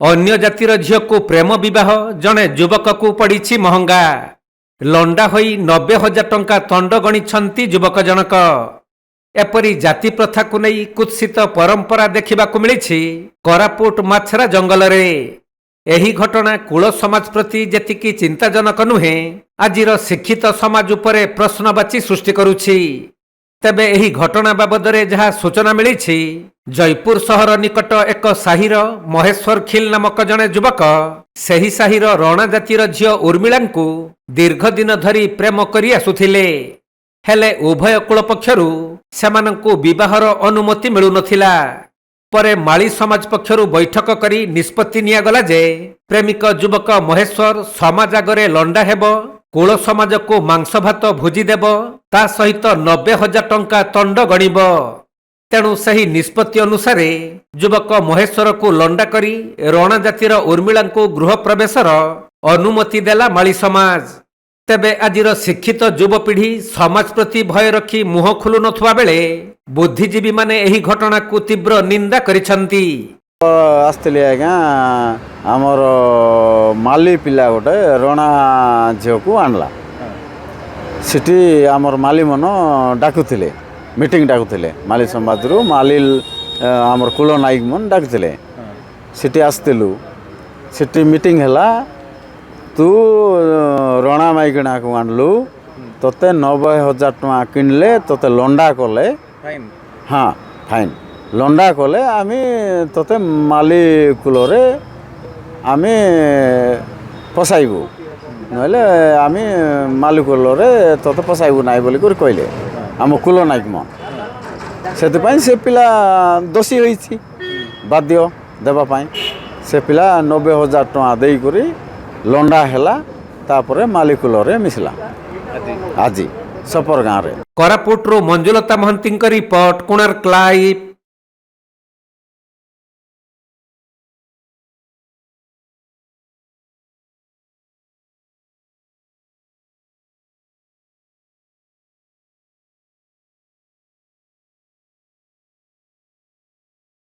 अन्य जातिर झील को प्रेम विवाह जड़े युवक को पड़ी महंगा लंडा होई 90,000 टंका तंड गणिछंती युवक जनक। एपरी जाति प्रथा को नहीं कुत्सित परंपरा देखा मिली कोरापुट माछरा जंगल रे। एही घटना कुल समाज प्रति जेतिकी चिंताजनक नुहे आजिर शिक्षित समाज उपरे प्रश्नवाची सृष्टि करुछि। तेबे एही घटना बाबदरे जहाँ सूचना मिली जयपुर सहर निकट एक साहिर महेश्वर खिल नामक जड़े युवक सही साहिर रणा जातिर झील उर्मिला दीर्घ दिन धरी प्रेम करी आसुथिले। हेले उभय कूल पक्षरु सेमानंकु विवाहर अनुमति मिलु नथिला। परे माली समाज पक्षरु बैठक करी निष्पत्ति नियागला जे प्रेमिक युवक महेश्वर समाज आगरे लंडा हेबो, कूल समाज को मांस भात भोजी देव, ता सहित 90,000 टंका तंड गणिब। तेणु सही निष्पत्ति अनुसार युवक महेश्वर को लंडा करी रणा जातिर उर्मिला गृह प्रवेशर अनुमति देला माली समाज। तेबे आजिर शिक्षित युवपीढ़ी समाज प्रति भय रखी मुह खोलु नथुवा बेले बुद्धिजीवी माने एही घटना को तीव्र निंदा करिसंती। आसते आज्ञा आमर माली पिला गोटे रणा झील को आणला सिटी आमर माली मन डाकुथिले मीटिंग डाकुथिले माली समाज रु माली आमर कुल नायक मन डाकुथिले सिटी आसतिलु सिटी मीटिंग हैला तू रणा माइकणा को आणलु तोते 90,000 टଙ୍କା किनले तोते लंडा कले फाइन। हाँ फाइन लंडा कले आमी तोते माली कुलरे आमी फसाइबु नहले आमी माली कुलरे तोते फसाइबु नाइ बोली कर कहले आम कुल नायक मन। से से पिला दोषी होइछि बाध्य देवा पाई से पिला 90,000 टଙ୍କା देई करी लंडा हैला तापरे माली कुलरे मिसला आजी सपर गाँव रे। कोरापुट रो मंजुलता महंती रिपोर्ट कोणार्क लाइव।